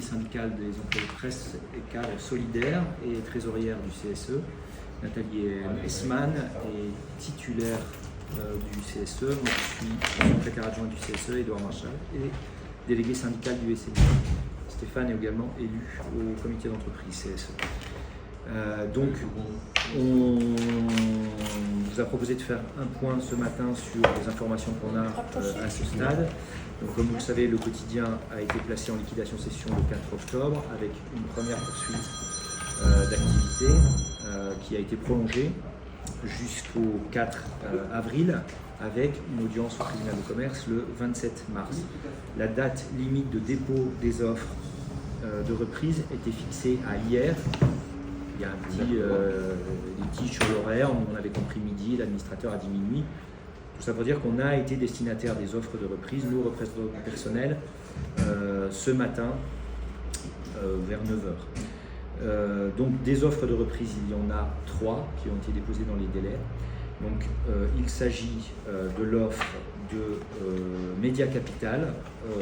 syndicale des employés de presse et cadre solidaire et trésorière du CSE. Nathalie Esman est titulaire du CSE. Moi, je suis secrétaire adjoint du CSE, Édouard Marchal, et délégué syndical du SNI. Stéphane est également élu au comité d'entreprise CSE. Donc, on vous a proposé de faire un point ce matin sur les informations qu'on a à ce stade. Donc, comme vous le savez, le quotidien a été placé en liquidation session le 4 octobre avec une première poursuite d'activité qui a été prolongée jusqu'au 4 avril avec une audience au tribunal de commerce le 27 mars. La date limite de dépôt des offres de reprise était fixée à hier. Il y a un petit litige sur l'horaire, on avait compris midi, l'administrateur a dit minuit. Tout ça pour dire qu'on a été destinataire des offres de reprise, nous, représentants du personnel, ce matin vers 9h. Donc des offres de reprise, il y en a 3 qui ont été déposées dans les délais. Donc il s'agit de l'offre de Média Capital,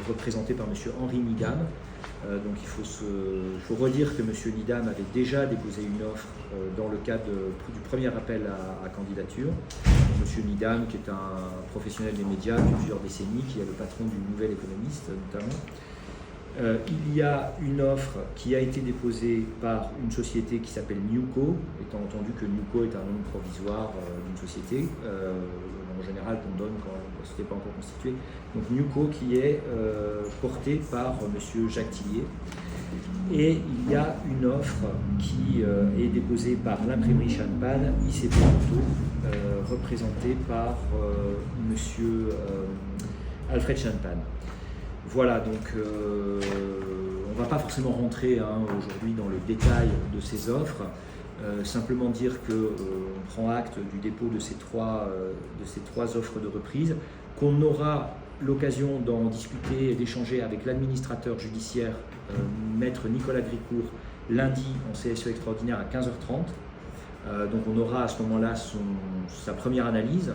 représentée par M. Henri Nidam. Donc il faut redire que M. Nidam avait déjà déposé une offre dans le cadre du premier appel à candidature. M. Nidam, qui est un professionnel des médias depuis plusieurs décennies, qui est le patron du Nouvel Économiste notamment. Il y a une offre qui a été déposée par une société qui s'appelle Newco, étant entendu que Newco est un nom provisoire d'une société, en général qu'on donne quand la société n'est pas encore constituée. Donc Newco qui est portée par M. Jacques Tillier. Et il y a une offre qui est déposée par l'imprimerie Champagne, ICP Auto, représentée par M. Alfred Champagne. Voilà, donc on ne va pas forcément rentrer aujourd'hui dans le détail de ces offres, simplement dire qu'on prend acte du dépôt de ces trois offres de reprise, qu'on aura l'occasion d'en discuter et d'échanger avec l'administrateur judiciaire, maître Nicolas Gricourt, lundi en CSE extraordinaire à 15h30. Donc on aura à ce moment-là sa première analyse.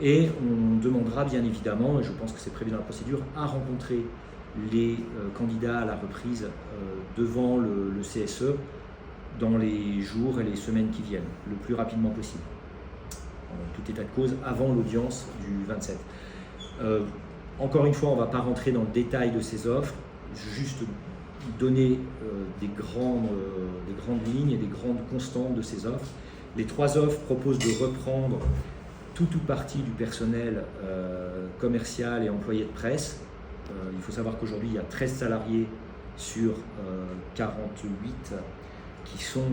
Et on demandera bien évidemment, et je pense que c'est prévu dans la procédure, à rencontrer les candidats à la reprise devant le CSE dans les jours et les semaines qui viennent, le plus rapidement possible. En tout état de cause, avant l'audience du 27. Encore une fois, on ne va pas rentrer dans le détail de ces offres, juste donner des grandes lignes et des grandes constantes de ces offres. Les 3 offres proposent de reprendre tout ou partie du personnel commercial et employé de presse. Il faut savoir qu'aujourd'hui, il y a 13 salariés sur 48 qui sont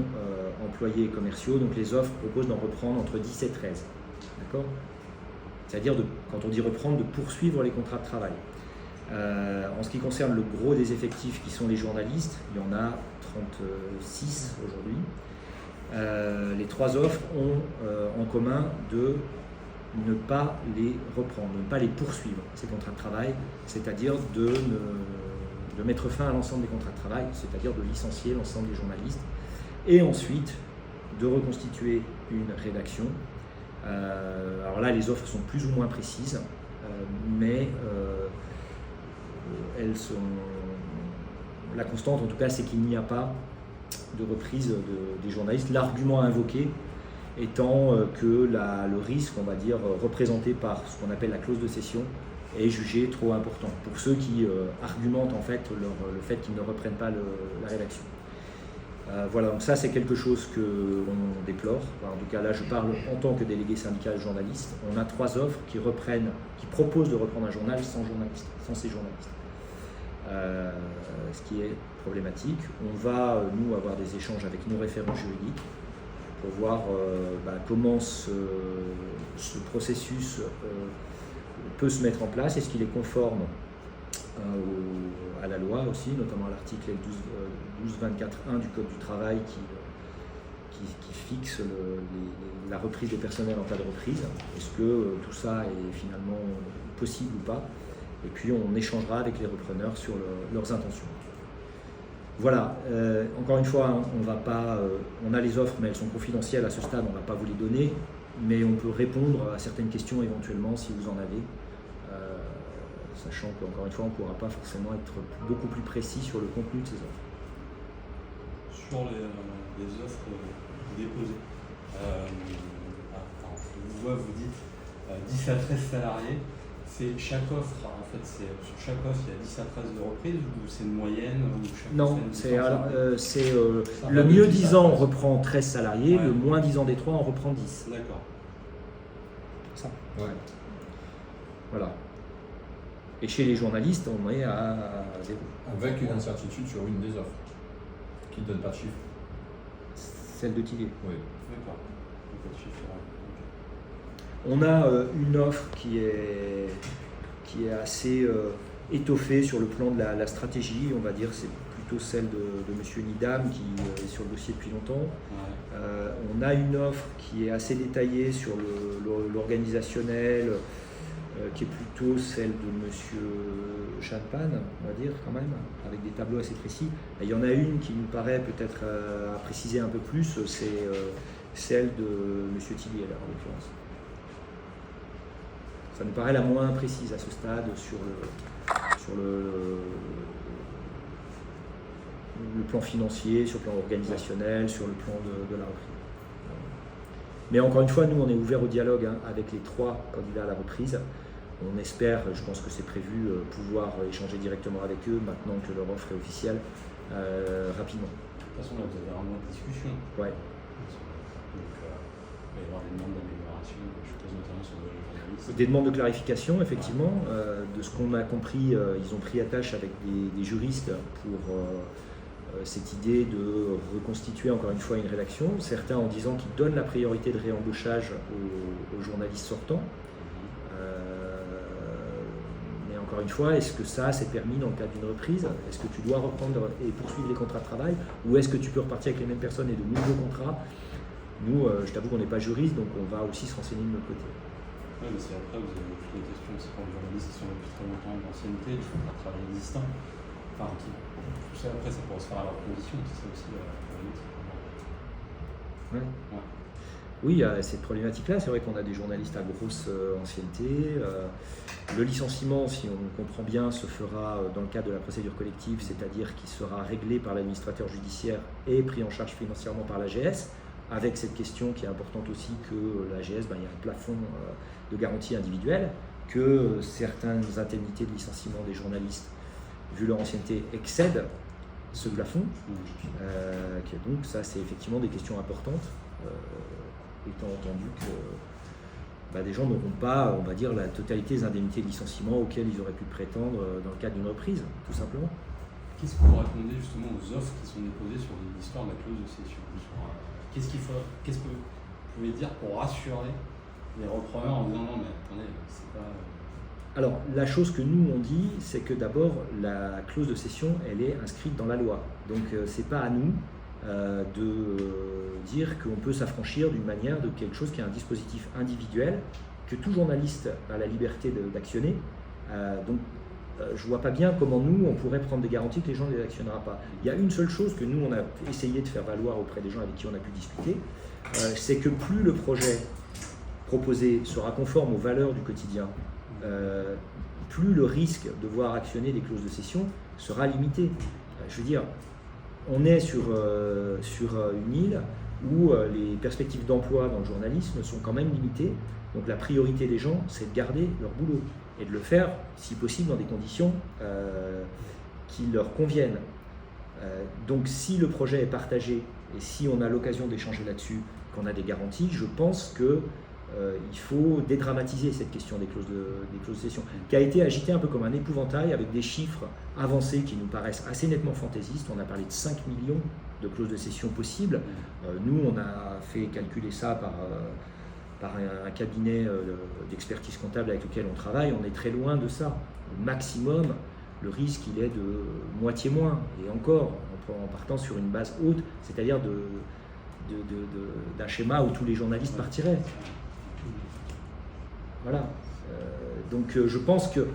employés commerciaux. Donc les offres proposent d'en reprendre entre 10 et 13. D'accord ? C'est-à-dire, quand on dit reprendre, de poursuivre les contrats de travail. En ce qui concerne le gros des effectifs qui sont les journalistes, il y en a 36 aujourd'hui. Les 3 offres ont en commun de ne pas les reprendre, de ne pas les poursuivre, ces contrats de travail, c'est-à-dire de mettre fin à l'ensemble des contrats de travail, c'est-à-dire de licencier l'ensemble des journalistes, et ensuite de reconstituer une rédaction. Alors là, les offres sont plus ou moins précises, mais elles sont... La constante, en tout cas, c'est qu'il n'y a pas de reprise des journalistes. L'argument invoqué étant que le risque, on va dire, représenté par ce qu'on appelle la clause de cession, est jugé trop important pour ceux qui argumentent en fait le fait qu'ils ne reprennent pas la rédaction. Voilà, donc ça c'est quelque chose qu'on déplore. Enfin, en tout cas là je parle en tant que délégué syndical journaliste. On a 3 offres qui proposent de reprendre un journal sans ces journalistes. Ce qui est problématique. On va, nous, avoir des échanges avec nos référents juridiques pour voir comment ce processus peut se mettre en place. Est-ce qu'il est conforme à la loi aussi, notamment à l'article 1224.1 du Code du travail qui fixe la reprise des personnels en cas de reprise. Est-ce que tout ça est finalement possible ou pas? Et puis on échangera avec les repreneurs sur leurs intentions. Voilà, encore une fois, on a les offres mais elles sont confidentielles à ce stade, on ne va pas vous les donner, mais on peut répondre à certaines questions éventuellement si vous en avez. sachant qu'encore une fois, on ne pourra pas forcément être beaucoup plus précis sur le contenu de ces offres. Sur les offres déposées, je vois, vous dites 10 à 13 salariés. C'est chaque offre, en fait, sur chaque offre, il y a 10 à 13 de reprises ou c'est une moyenne Non, le mieux disant, on reprend 13 salariés, le moins disant des 3, on reprend 10. D'accord. Ça. Ouais. Voilà. Et chez les journalistes, on est à 0. Avec une incertitude sur une des offres, qui ne donne pas de chiffre. Celle de Tillier. Oui. D'accord. Pas de chiffre. On a une offre qui est assez étoffée sur le plan de la stratégie, on va dire, c'est plutôt celle de M. Nidam qui est sur le dossier depuis longtemps. Ouais. On a une offre qui est assez détaillée sur l'organisationnel, qui est plutôt celle de M. Chanpan, on va dire quand même, avec des tableaux assez précis. Et il y en a une qui nous paraît peut-être à préciser un peu plus, c'est celle de M. Tillier, en l'occurrence. Ça nous paraît la moins précise à ce stade sur le plan financier, sur le plan organisationnel, sur le plan de la reprise. Mais encore une fois, nous, on est ouvert au dialogue avec les 3 candidats à la reprise. On espère, je pense que c'est prévu, pouvoir échanger directement avec eux maintenant que leur offre est officielle, rapidement. De toute façon, là, vous avez un mois de discussion. Ouais. Donc, il va y avoir des demandes d'amélioration, je suppose, notamment sur les journalistes. Des demandes de clarification, effectivement. De ce qu'on a compris, ils ont pris attache avec des juristes pour cette idée de reconstituer encore une fois une rédaction. Certains en disant qu'ils donnent la priorité de réembauchage aux journalistes sortants. Mais encore une fois, est-ce que ça c'est permis dans le cadre d'une reprise? Est-ce que tu dois reprendre et poursuivre les contrats de travail? Ou est-ce que tu peux repartir avec les mêmes personnes et de nouveaux contrats? Nous, je t'avoue qu'on n'est pas juriste, donc on va aussi se renseigner de notre côté. Oui, mais c'est après, vous avez toutes les questions, c'est pour les journalistes qui sont depuis très longtemps d'ancienneté, du travail existant. Enfin, tout ça, après, ça pourra se faire à leur condition, c'est ça aussi la problématique. Ouais. Ouais. Oui, il y a cette problématique-là. C'est vrai qu'on a des journalistes à grosse ancienneté. Le licenciement, si on comprend bien, se fera dans le cadre de la procédure collective, c'est-à-dire qu'il sera réglé par l'administrateur judiciaire et pris en charge financièrement par l'AGS, avec cette question qui est importante aussi que l'AGS, il y a un plafond de garantie individuelle, que certaines indemnités de licenciement des journalistes, vu leur ancienneté, excèdent ce plafond. Donc ça, c'est effectivement des questions importantes, étant entendu que des gens n'auront pas, on va dire, la totalité des indemnités de licenciement auxquelles ils auraient pu prétendre dans le cadre d'une reprise, tout simplement. Qu'est-ce que vous répondez justement aux offres qui sont déposées sur l'histoire de la clause de cession? Qu'est-ce que vous pouvez dire pour rassurer les repreneurs en disant non mais attendez, c'est pas... Alors la chose que nous on dit, c'est que d'abord la clause de cession elle est inscrite dans la loi. Donc c'est pas à nous de dire qu'on peut s'affranchir d'une manière de quelque chose qui est un dispositif individuel, que tout journaliste a la liberté d'actionner. Je vois pas bien comment nous, on pourrait prendre des garanties que les gens ne les actionnera pas. Il y a une seule chose que nous, on a essayé de faire valoir auprès des gens avec qui on a pu discuter, c'est que plus le projet proposé sera conforme aux valeurs du quotidien, plus le risque de voir actionner des clauses de cession sera limité. Je veux dire, on est sur une île où les perspectives d'emploi dans le journalisme sont quand même limitées. Donc la priorité des gens, c'est de garder leur boulot et de le faire, si possible, dans des conditions qui leur conviennent. Donc si le projet est partagé et si on a l'occasion d'échanger là-dessus, qu'on a des garanties, je pense qu'il faut dédramatiser cette question des clauses de cession, qui a été agitée un peu comme un épouvantail avec des chiffres avancés qui nous paraissent assez nettement fantaisistes. On a parlé de 5 millions de clauses de cession possibles. Nous, on a fait calculer ça par un cabinet d'expertise comptable avec lequel on travaille. On est très loin de ça. Au maximum, le risque il est de moitié moins, et encore en partant sur une base haute, c'est-à-dire d'un schéma où tous les journalistes partiraient. Voilà. Donc je pense que,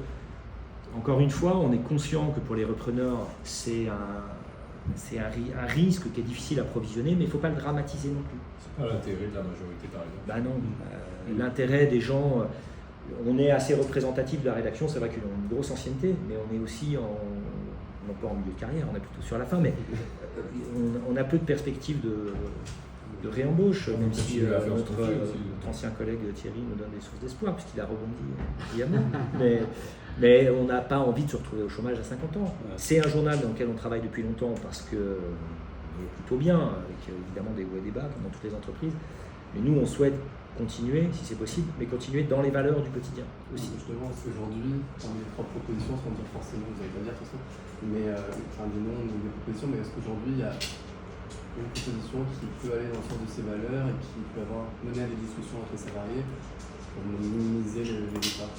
encore une fois, on est conscient que pour les repreneurs, c'est un risque qui est difficile à provisionner, mais il ne faut pas le dramatiser non plus. C'est pas l'intérêt de la majorité, par exemple. Non. L'intérêt des gens, on est assez représentatif de la rédaction, c'est vrai qu'ils ont une grosse ancienneté, mais on est aussi non pas en milieu de carrière, on est plutôt sur la fin, mais on a peu de perspectives de réembauche, même si notre ancien collègue Thierry nous donne des sources d'espoir, puisqu'il a rebondi brillamment. Mais on n'a pas envie de se retrouver au chômage à 50 ans. C'est un journal dans lequel on travaille depuis longtemps parce qu'il est plutôt bien, avec évidemment des hauts et des bas, comme dans toutes les entreprises. Mais nous, on souhaite continuer, si c'est possible, mais continuer dans les valeurs du quotidien aussi. Justement, parce qu'aujourd'hui, dans les propres propositions, sans dire forcément, vous n'allez pas dire de toute façon, mais des noms, des propositions, mais est-ce qu'aujourd'hui, il y a une proposition qui peut aller dans le sens de ces valeurs et qui peut mener à des discussions entre les salariés pour minimiser les départs?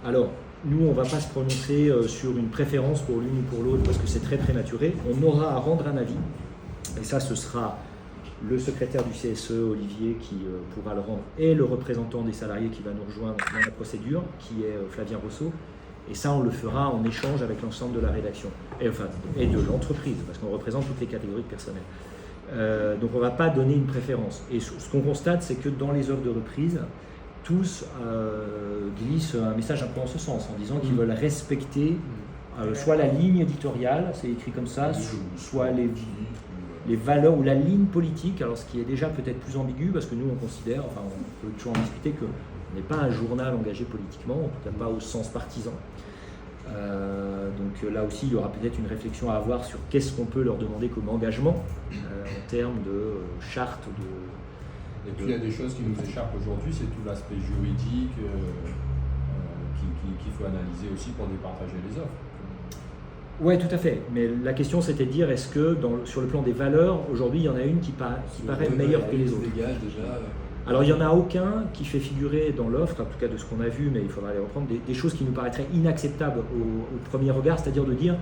Alors, nous, on ne va pas se prononcer sur une préférence pour l'une ou pour l'autre parce que c'est très prématuré. On aura à rendre un avis, et ça, ce sera le secrétaire du CSE, Olivier, qui pourra le rendre, et le représentant des salariés qui va nous rejoindre dans la procédure, qui est Flavien Rousseau. Et ça, on le fera en échange avec l'ensemble de la rédaction, et de l'entreprise, parce qu'on représente toutes les catégories de personnel. Donc on ne va pas donner une préférence. Et ce qu'on constate, c'est que dans les offres de reprise, tous glissent un message un peu en ce sens, en disant qu'ils veulent respecter soit la ligne éditoriale, c'est écrit comme ça, soit les valeurs ou la ligne politique, alors ce qui est déjà peut-être plus ambigu, parce que nous on considère, enfin on peut toujours en discuter, qu'on n'est pas un journal engagé politiquement, en tout cas pas au sens partisan. Donc là aussi, il y aura peut-être une réflexion à avoir sur qu'est-ce qu'on peut leur demander comme engagement en termes de charte. Et puis il y a des choses qui nous échappent aujourd'hui, c'est tout l'aspect juridique qu'il faut analyser aussi pour départager les offres. Oui, tout à fait. Mais la question, c'était de dire, est-ce que sur le plan des valeurs, aujourd'hui, il y en a une qui paraît meilleure que les autres? Alors, il n'y en a aucun qui fait figurer dans l'offre, en tout cas de ce qu'on a vu, mais il faudra les reprendre, des choses qui nous paraîtraient inacceptables au premier regard, c'est-à-dire de dire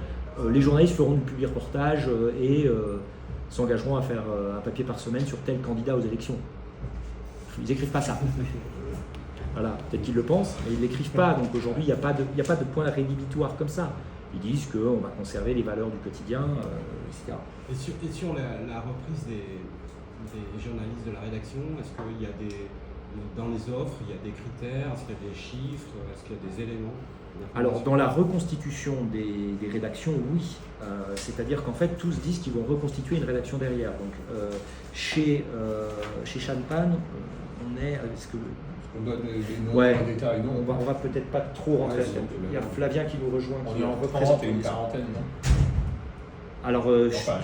les journalistes feront du public reportage et s'engageront à faire un papier par semaine sur tel candidat aux élections. Ils n'écrivent pas ça. Voilà, peut-être qu'ils le pensent, mais ils ne l'écrivent pas. Donc aujourd'hui, il n'y a pas de point rédhibitoire comme ça. Ils disent qu'on va conserver les valeurs du quotidien, etc. Et sur la reprise des journalistes de la rédaction, est-ce qu'il y a dans les offres, il y a des critères, est-ce qu'il y a des chiffres, est-ce qu'il y a des éléments? Alors dans la reconstitution des rédactions, oui. C'est-à-dire qu'en fait, tous disent qu'ils vont reconstituer une rédaction derrière. Donc chez Chanpan, on est... On donne les noms ouais, en détail, non? On va peut-être pas trop rentrer. Il y a Flavien qui nous rejoint. On est en 30 et une quarantaine, non? Alors,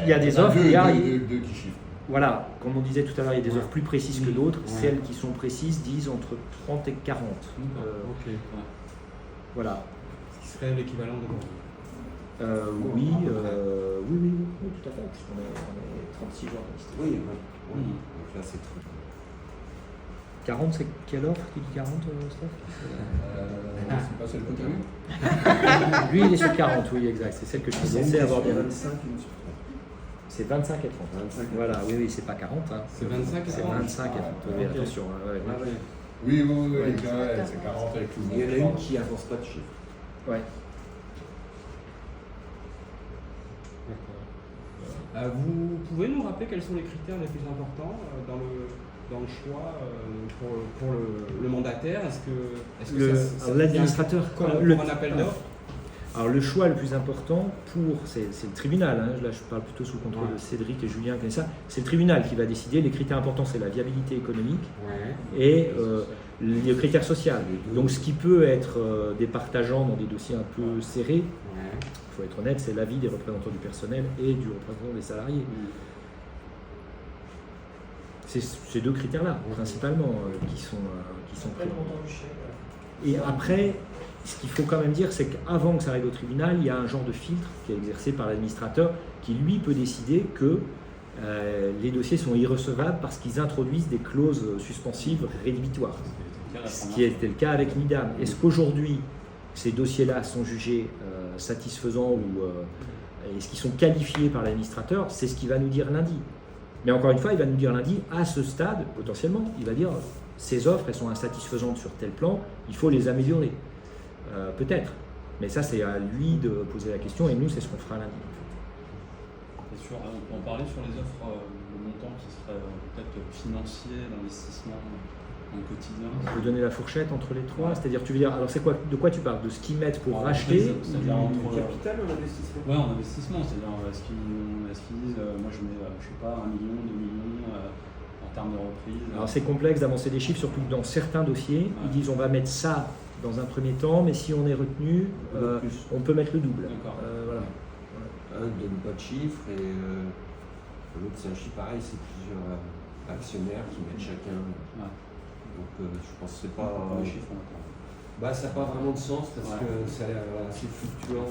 il y a des offres, il y a... Deux qui chiffrent. Voilà, comme on disait tout à l'heure, il y a des offres plus précises que d'autres. Celles qui sont précises disent entre 30 et 40. Voilà. Ce qui serait l'équivalent de Bordeaux. Oui, tout à fait, puisqu'on est 36 journalistes. Oui. Donc là, c'est très... 40, c'est quelle offre qui dit 40, Steph C'est pas celle que tu as vue? Lui, il est sur 40, oui, exact. C'est celle que je pensais avoir bien. 25 C'est 25 et 30. 25 voilà, oui, c'est pas 40. Hein. C'est 25 et 30. C'est 25 et 30. Oui, attention. Oui, c'est 40 avec tout le monde. Il y en a une qui n'avance pas de chiffre. Ouais. Vous pouvez nous rappeler quels sont les critères les plus importants dans le choix pour le mandataire? Est-ce que l'administrateur, pour un appel d'offres? Alors le choix le plus important c'est le tribunal, hein. Là je parle plutôt sous le contrôle de Cédric et Julien, c'est le tribunal qui va décider. Les critères importants, c'est la viabilité économique et le critère social. Donc ce qui peut être départageant dans des dossiers un peu serrés, il faut être honnête, c'est l'avis des représentants du personnel et du représentant des salariés. C'est ces deux critères-là, principalement, qui sont pris. Et après, ce qu'il faut quand même dire, c'est qu'avant que ça arrive au tribunal, il y a un genre de filtre qui est exercé par l'administrateur qui, lui, peut décider que les dossiers sont irrecevables parce qu'ils introduisent des clauses suspensives rédhibitoires. Ce qui était le cas avec Nidam. Est-ce qu'aujourd'hui, ces dossiers-là sont jugés satisfaisants ou est-ce qu'ils sont qualifiés par l'administrateur? C'est ce qu'il va nous dire lundi. Mais encore une fois, il va nous dire lundi, à ce stade, potentiellement, il va dire ces offres, elles sont insatisfaisantes sur tel plan, il faut les améliorer. Peut-être. Mais ça, c'est à lui de poser la question et nous, c'est ce qu'on fera lundi. Et on peut en parler sur les offres, le montant qui serait peut-être financier, d'investissement? en quotidien. On peut donner la fourchette entre les trois, c'est-à-dire tu veux dire, alors c'est quoi, de quoi tu parles? De ce qu'ils mettent pour racheter C'est-à-dire entre Capital ou investissement? ouais, en investissement, c'est-à-dire est-ce qu'ils disent moi je mets je sais pas 1 million, 2 millions en termes de reprise. Alors c'est complexe d'avancer des chiffres, surtout que dans certains dossiers, ils disent on va mettre ça dans un premier temps, mais si on est retenu, on peut mettre le double. D'accord. Voilà. Un ne donne pas de chiffres et l'autre c'est un chiffre pareil, c'est plusieurs actionnaires qui mettent chacun. Ouais. Donc je pense que c'est pas. Les chiffres, on attend. Bah ça n'a pas vraiment de sens parce Ouais. que ça a l'air assez fluctuant.